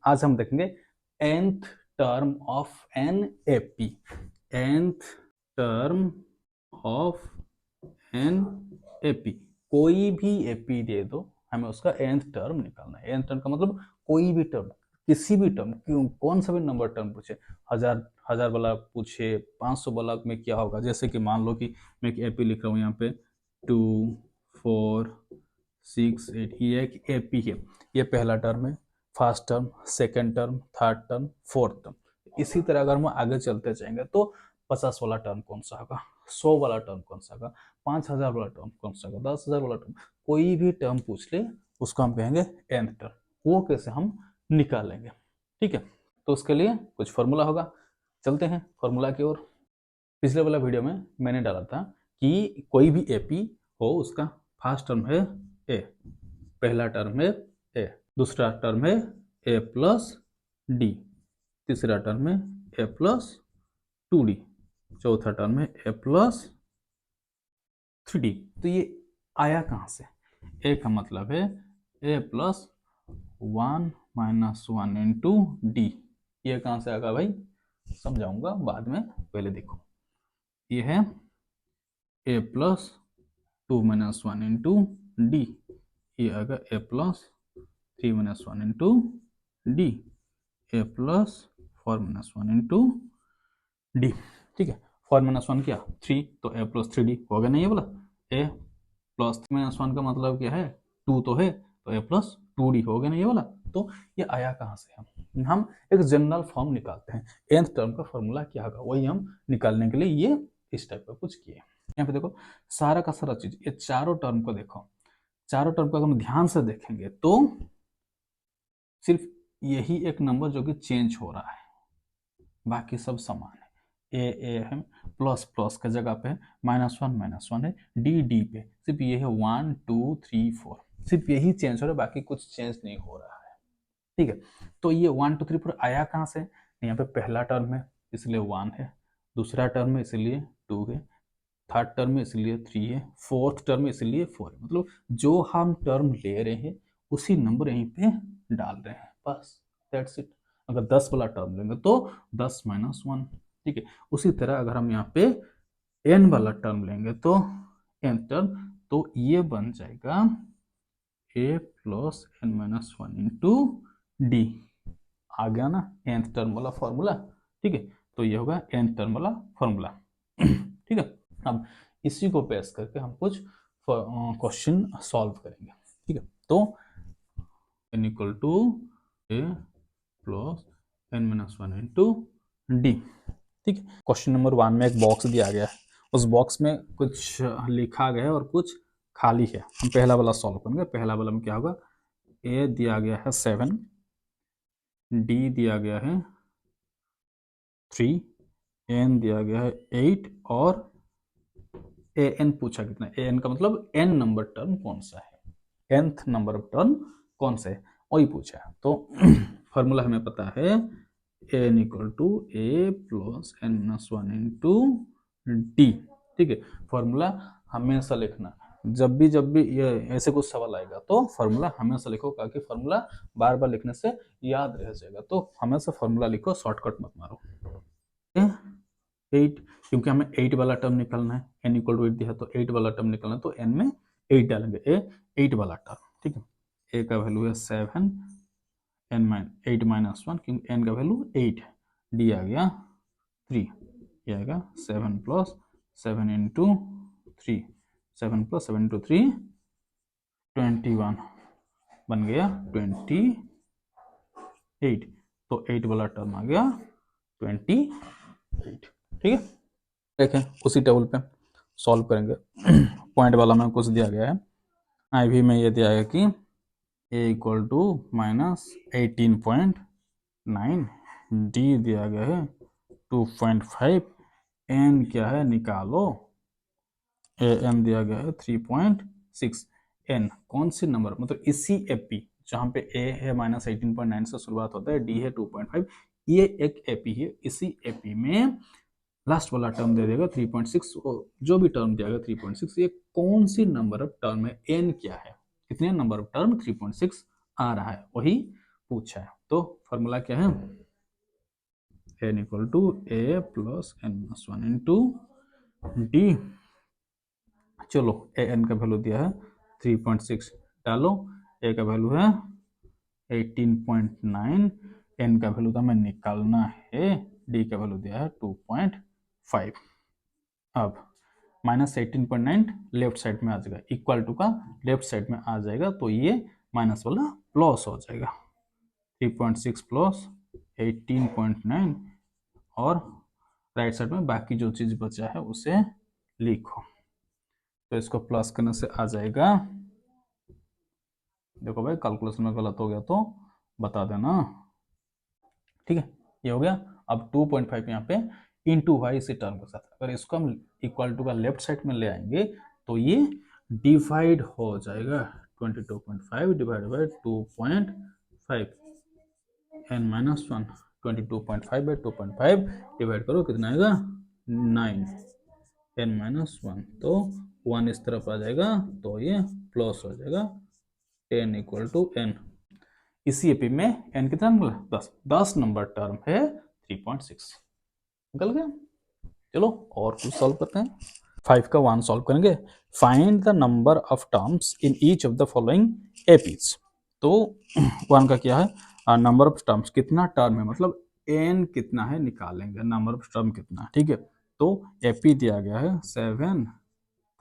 आज हम देखेंगे nth term of an AP. nth term of an AP, कोई भी एपी दे दो हमें उसका nth टर्म निकालना है। nth टर्म का मतलब कोई भी टर्म, किसी भी टर्म, क्यों कौन सा भी नंबर टर्म पूछे, हजार वाला पूछे, 500 वाला में क्या होगा। जैसे कि मान लो कि मैं एक एपी लिख रहा हूँ यहाँ पे 2 4 6 8, ये एक एपी है। ये पहला टर्म है, first term, second term, third term, fourth term. इसी तरह अगर हम आगे चलते जाएंगे तो 50 वाला टर्म कौन सा होगा, 100 वाला टर्म कौन सा होगा, 5000 वाला टर्म कौन सा होगा, 10,000 वाला टर्म, कोई भी टर्म पूछ ले उसको हम कहेंगे nth टर्म। वो कैसे हम निकालेंगे, ठीक है। तो उसके लिए कुछ फॉर्मूला होगा, चलते हैं फॉर्मूला की ओर। पिछले वाला वीडियो में मैंने डाला था कि कोई भी एपी हो उसका फर्स्ट टर्म है ए, पहला टर्म है ए, दूसरा टर्म है ए प्लस डी, तीसरा टर्म है ए प्लस 2d, चौथा टर्म है ए प्लस 3d। तो ये आया कहाँ से? ए का मतलब है ए प्लस 1 माइनस 1 इंटू डी। ये कहाँ से आएगा भाई, समझाऊंगा बाद में, पहले देखो। ये है ए प्लस 2 माइनस 1 इंटू डी, ये आएगा ए प्लस 3 माइनस 1 इंटू डी, ए प्लस 4 माइनस 1 इंटू डी, ठीक है। 4 माइनस 1 क्या 3, तो ए प्लस 3d हो गया। नहीं ये बोला ए प्लस 3 माइनस 1 का मतलब क्या है 2 तो है, तो ए प्लस 2d हो गया। नहीं ये वाला, तो ये आया कहाँ से? हम एक जनरल फॉर्म निकालते हैं। nth टर्म का फॉर्मूला क्या होगा वही हम निकालने के लिए ये इस टाइप का कुछ किए। यहाँ पे देखो सारा का सारा चीज, ये चारों टर्म को देखो, चारों टर्म को अगर हम ध्यान से देखेंगे तो सिर्फ यही एक नंबर जो कि चेंज हो रहा है, बाकी सब समान है। ए है, प्लस प्लस का जगह पे माइनस वन है, डी पे सिर्फ ये है 1 2 3 4, सिर्फ यही चेंज हो रहा है, बाकी कुछ चेंज नहीं हो रहा है, ठीक है। तो ये 1 2 3 4 आया कहाँ से? यहाँ पे पहला टर्म है इसलिए 1 है, दूसरा टर्म है इसलिए 2 है, थर्ड टर्म में इसलिए 3 है, फोर्थ टर्म में इसलिए 4 है। मतलब जो हम टर्म ले रहे हैं उसी नंबर यहीं पे डाल रहे हैं, बस दैट्स इट। अगर 10 वाला टर्म लेंगे तो 10 माइनस 1, ठीक है। उसी तरह अगर हम यहाँ पे n वाला टर्म लेंगे तो n टर्म, तो ये बन जाएगा a plus N minus 1 into d. आ गया ना nth टर्म वाला फॉर्मूला, ठीक है। तो ये होगा nth टर्म वाला फॉर्मूला, ठीक है। अब इसी को बेस करके हम कुछ क्वेश्चन सॉल्व करेंगे, ठीक है। तो n equal to A plus N minus 1 into D, ठीक है। क्वेश्चन नंबर 1 में एक बॉक्स दिया गया है, उस बॉक्स में कुछ लिखा गया है और कुछ खाली है। हम पहला वाला सॉल्व करेंगे। पहला वाला में क्या होगा, ए दिया गया है 7, डी दिया गया है 3, एन दिया गया है 8 और ए एन पूछा कितना। ए एन का मतलब एन नंबर टर्म कौन सा है, nth नंबर ऑफ टर्म कौन सा है वही पूछा है। तो फॉर्मूला हमें पता है N equal to A plus N minus 1 into D, ठीक है। फॉर्मूला हमेशा लिखना, जब भी ये ऐसे कुछ सवाल आएगा तो फॉर्मूला हमेशा लिखो, ताकि फॉर्मूला बार बार लिखने से याद रह जाएगा। तो हमेशा फॉर्मूला लिखो, शॉर्टकट मत मारो। 8, क्योंकि हमें 8 वाला टर्म निकालना है, n इक्वल टू 8 दिया है तो 8 वाला टर्म निकालना है, तो n में 8 डालेंगे, ए 8 वाला टर्म, ठीक है। a का वैल्यू है 7, n 8 माइनस 1, क्योंकि n का वैल्यू 8 है, d आ गया 3, ये आएगा 7 प्लस 7 इंटू 3, 7 प्लस 7 इंटू 3 21 बन गया 28, तो 8 वाला टर्म आ गया 28, ठीक है। देखें उसी टेबल पे सॉल्व करेंगे। पॉइंट वाला में कुछ दिया गया है, IV में ये दिया है कि a equal to minus 18.9, d दिया गया है 2.5, n क्या है निकालो, n दिया गया है 3.6। n कौन सी नंबर, मतलब इसी एपी जहाँ पे a है माइनस 18.9 से शुरुआत होता है, d है 2.5, ये एक एपी है, इसी एपी में लास्ट वाला टर्म दे देगा 3.6, जो भी टर्म दिया गया 3.6, ये कौन सी नंबर ऑफ टर्म है, n क्या है, कितने नंबर ऑफ टर्म 3.6 आ रहा है वही पूछा है। तो फॉर्मूला क्या है, n equal to A plus N minus one into D. चलो ए एन का वैल्यू दिया है 3.6, डालो। ए का वैल्यू है 18.9, एन का वैल्यू तो हमें निकालना है, डी का वैल्यू दिया है 2.5। अब -18.9 लेफ्ट साइड में आ जाएगा, इक्वल टू का लेफ्ट साइड में आ जाएगा, तो ये माइनस वाला प्लस हो जाएगा। 3.6 प्लस 18.9 और राइट साइड में बाकी जो चीज बचा है उसे लिखो। तो इसको प्लस करने से आ जाएगा, देखो भाई कैलकुलेशन में गलत हो गया तो बता देना, ठीक है। ये हो गया। अब 2.5 यहाँ पे इंटू वाई इसी टर्म के साथ, अगर इसको हम इक्वल टू का लेफ्ट साइड में ले आएंगे तो ये डिवाइड हो जाएगा, 22.5 divide by 2.5 n minus one, 22.5 by 2.5 divide करो, कितना आएगा 9 n माइनस वन, तो 1 इस तरफ आ जाएगा, तो ये प्लस हो जाएगा 10 इक्वल टू n। इसी एपी में n कितना निकला 10, 10 नंबर टर्म है 3.6, निकल गया। चलो और कुछ सॉल्व करते हैं। 5 का 1 सॉल्व करेंगे। Find the number of terms in each of the following APs. तो 1 का क्या है, नंबर ऑफ टर्म्स, कितना टर्म है मतलब n कितना है निकालेंगे, नंबर ऑफ टर्म कितना है, ठीक है। तो एपी दिया गया है 7,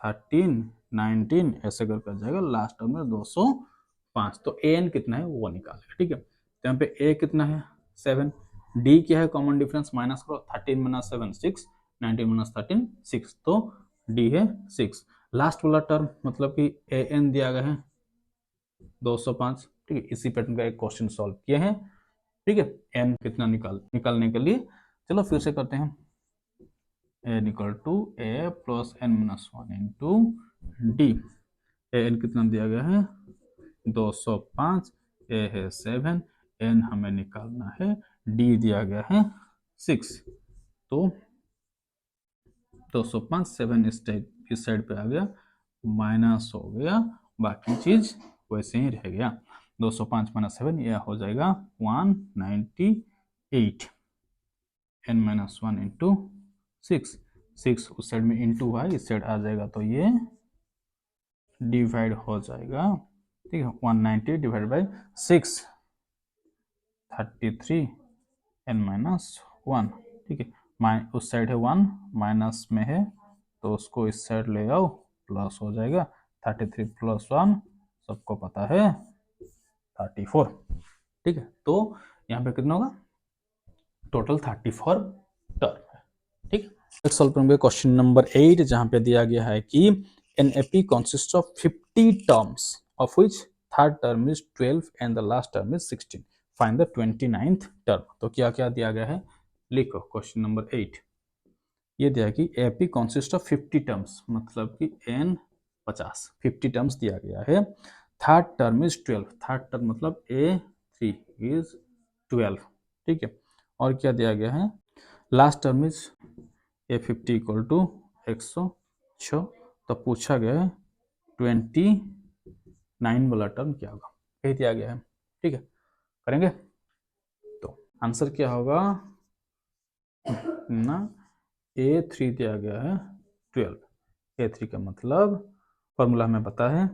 13, 19 ऐसे करके आ जाएगा, लास्ट टर्म में 205, तो an कितना है वो निकालेगा, ठीक है। तो यहाँ पे a कितना है 7, d क्या है कॉमन डिफरेंस माइनस करो, 13 माइनस 7 6, 19 माइनस 13 6, तो d है 6। लास्ट वाला टर्म मतलब कि an दिया गया है 205, ठीक है। इसी पैटर्न का एक क्वेश्चन सॉल्व किए हैं, ठीक है। n कितना निकालने के लिए चलो फिर से करते हैं। n equal to A plus N minus one into D. N कितना दिया गया है 205, ए है 7, एन हमें निकालना है, डी दिया गया है 6, तो 205 7 इस साइड पे आ गया, माइनस हो गया, बाकी चीज वैसे ही रह गया। 205 माइनस 7 यह हो जाएगा 198, एन माइनस वन इंटू 6, 6 उस साइड में इंटू है, इस साइड आ जाएगा, तो ये डिवाइड हो जाएगा, ठीक है। 190 divide by 6, 33 N minus one, ठीक है। उस साइड है 1, माइनस में है तो उसको इस साइड ले आओ, प्लस हो जाएगा, 33 प्लस 1 सबको पता है 34, ठीक है। तो यहाँ पे कितना होगा टोटल 34 टर्म है, ठीक है। नेक्स्ट सॉल्व करेंगे क्वेश्चन नंबर 8, जहां पे दिया गया है कि an AP consist of 50 terms of which third term is 12 and the last term is 16, find the 29th term. तो क्या क्या दिया गया है लिखो। क्वेश्चन नंबर 8 ये दिया कि एपी कंसिस्ट ऑफ 50 टर्म्स, मतलब कि n 50 टर्म्स दिया गया है। Third term is 12, third term मतलब a3 इज 12, ठीक है। और क्या दिया गया है last term is a50 equal to 106, तो पूछा गया है 29 वाला टर्म क्या होगा, यही दिया गया है, ठीक है। करेंगे तो आंसर क्या होगा ना, a3 दिया गया है 12, a3 का मतलब फॉर्मूला हमें पता है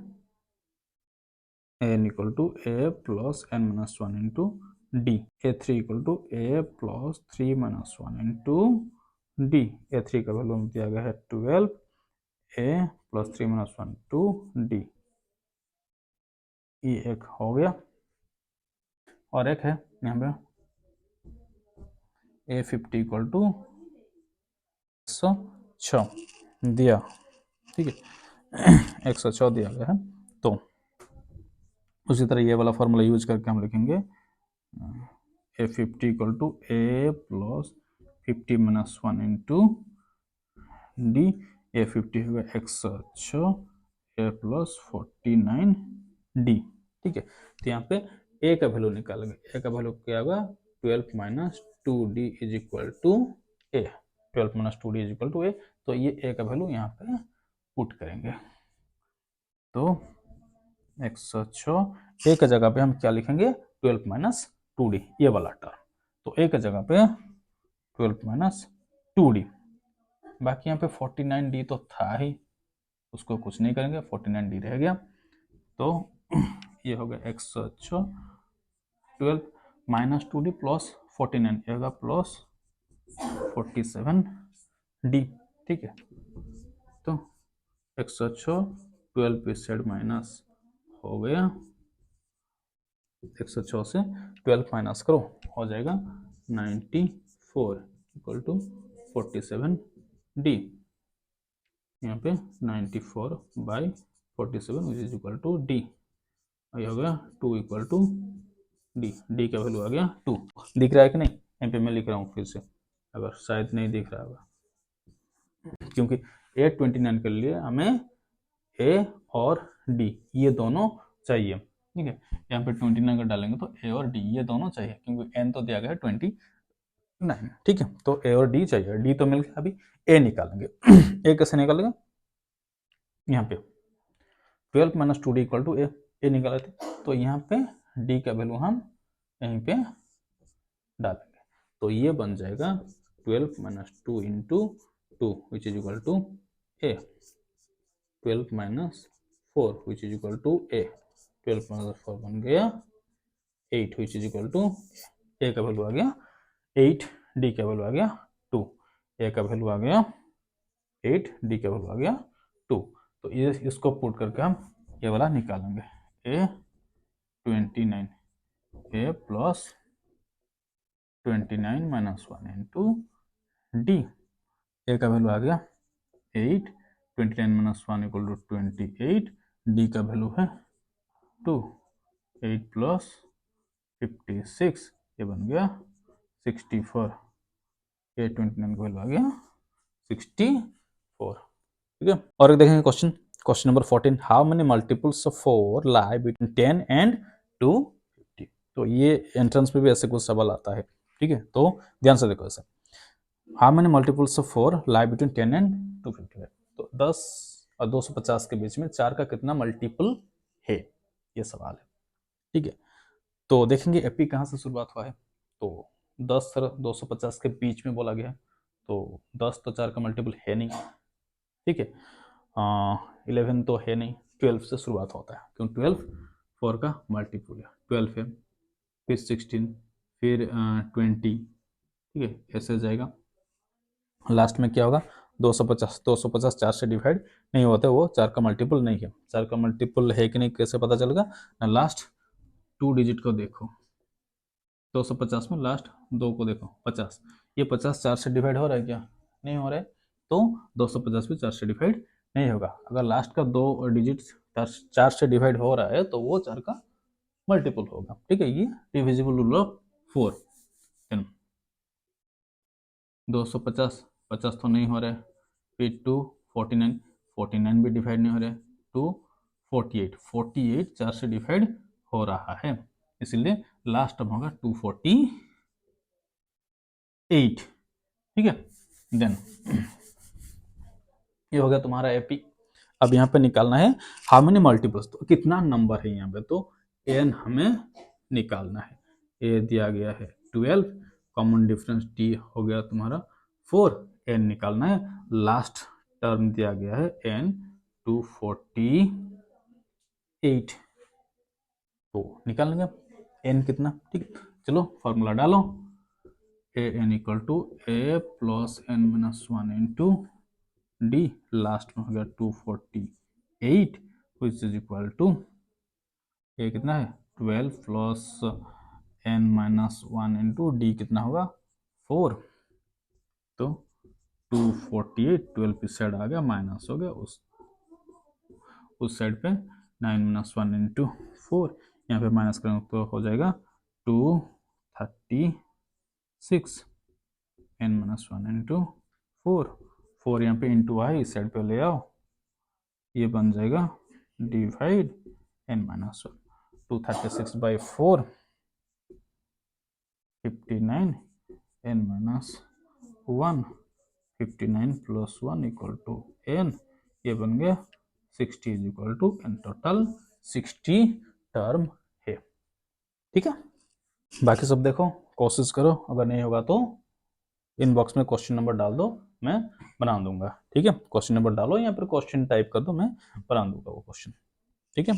n equal to A plus N minus one into d, a3 equal to A plus 3 minus one into d. a3 का वैल्यू दिया गया है 12, a plus 3 minus one to d, ये एक हो गया। और एक है यहाँ पे a50 इक्वल टू 106 दिया, ठीक है 106 दिया गया है। तो उसी तरह ये वाला फॉर्मूला यूज करके हम लिखेंगे a50 equal to A plus 50 minus one into D, a50 होगा 106 ए प्लस 49 डी, ठीक है। तो यहाँ पे ए का वैल्यू निकालेंगे, ए का वैल्यू क्या होगा 12 minus 2d is equal to a, 12 minus 2d is equal to a, तो ये ए का वैल्यू यहाँ पे पुट करेंगे, तो 106 ए का जगह पे हम क्या लिखेंगे 12 माइनस 2d, ये वाला टर्म। तो a की जगह पे 12 माइनस 2d, बाकी यहाँ पे 49d तो था ही, उसको कुछ नहीं करेंगे, 49d रह गया। तो ये हो गया x अच्छा 12 माइनस 2d प्लस 49, ये होगा प्लस 47d, ठीक है। तो x अच्छा 12 पे सेड माइनस हो गया, 106 से 12 माइनस करो, हो जाएगा 94 इक्वल टू 47d। यहाँ पे 94 by 47 which is equal to d, ये हो गया 2 इक्वल टू d, d का वैल्यू आ गया 2। दिख रहा है कि नहीं? यहाँ पे मैं लिख रहा हूँ फिर से, अगर शायद नहीं दिख रहा होगा, क्योंकि A29 के लिए हमें A और D ये दोनों चाहिए, ठीक है। यहाँ पे 29 का डालेंगे तो A और D ये दोनों चाहिए, क्योंकि n तो दिया गया है 29, ठीक है। तो A और D चाहिए, D तो मिल गया, अभी A निकालेंगे। A कैसे निकालेंगे? यहाँ पे 12 minus 2d equal to A निकाले थे, तो यहाँ पे D का वैल्यू हम यहीं पे डालेंगे, तो ये बन जाएगा 12 minus 2 into 2 which is equal to A, 12 minus 4 which is equal to A, 12 minus 4 बन गया 8 which is equal to A का वैल्यू आ गया 8, D का वैल्यू आ गया 2, A का वैल्यू आ गया 8, D का वैल्यू आ गया 2। तो ये इसको पुट करके हम ये वाला निकालेंगे, A29 A plus 29 minus 1 into D, A का वैल्यू आ गया 8, 29 माइनस 1 इक्वल टू 28, D का वैल्यू है 2, 8 प्लस 56, ये बन गया 64, A29 का वैल्यू आ गया 64, ठीक है। और एक देखेंगे question, question number 14, how many multiples of 4 lie between 10 and 250। तो ये एंट्रेंस में भी ऐसे कुछ सवाल आता है, ठीक है। तो ध्यान से देखो ऐसे, how many multiples of 4 lie between 10 and 250 है, तो 10 और 250 के बीच में 4 का कितना मल्टीपल है, ये सवाल है, ठीक है। तो देखेंगे एपी कहाँ से शुरुआत हुआ है, तो 10 और 250 के बीच में बोला गया है, तो 10 तो 4 का मल्टीपल है नहीं, ठीक है। 11 तो है नहीं, 12 से शुरुआत होता है, क्यों 12 4 का मल्टीपल है, 12 है, फिर 16, फिर 20, ठीक है, ऐसे जाएगा। लास्ट में क्या होगा 250, 250 4 से डिवाइड नहीं होता, वो 4 का मल्टीपल नहीं है, 4 का मल्टीपल है कि नहीं कैसे पता चलेगा ना, लास्ट 2 डिजिट को देखो, 250 में लास्ट 2 को देखो 50, ये 50 4 से डिवाइड हो रहा है क्या? नहीं हो रहा है, तो 250 भी 4 से डिवाइड नहीं होगा। अगर लास्ट का 2 डिजिट 4 से डिवाइड हो रहा है तो वो 4 का मल्टीपल होगा, ठीक है। ये डिविजिबल रूल ऑफ 4। 250 50 तो नहीं हो रहा है, फिर 2 49, 49 भी डिवाइड नहीं हो रहा है, 2 48, 48 4 से डिवाइड हो रहा है, इसलिए लास्ट टर्म होगा 248, ठीक है। देन ये हो गया तुम्हारा एपी। अब यहाँ पे निकालना है हाउ मेनी मल्टीपल्स, तो कितना नंबर है यहाँ पे, तो एन हमें निकालना है। ए दिया गया है 12, कॉमन डिफरेंस डी हो गया तुम्हारा 4, एन निकालना है, लास्ट टर्म दिया गया है एन 248, तो निकाल लेंगे एन कितना, ठीक है। चलो फॉर्मूला डालो, a n equal to A plus N minus 1 into d, last में हो गया 248 which is equal to a कितना है 12 plus N minus 1 into d कितना होगा 4, तो 248 12 इस साइड आ गया, माइनस हो गया उस साइड पे 9 माइनस 1 इंटू 4, यहाँ पे माइनस करेंगे तो हो जाएगा 236 एन माइनस 1 इंटू 4 यहाँ पे इंटू आई इस साइड पे ले आओ, ये बन जाएगा divide N minus 1, 236 by 4 59 N minus 1, 59 plus 1 equal to N, ये बन गया 60 is equal to N, total 60 term है, ठीक है। बाकी सब देखो, कोशिश करो, अगर नहीं होगा तो इनबॉक्स में क्वेश्चन नंबर डाल दो, मैं बना दूंगा। ठीक है, क्वेश्चन नंबर डालो या फिर क्वेश्चन टाइप कर दो, मैं बना दूंगा वो क्वेश्चन। ठीक है।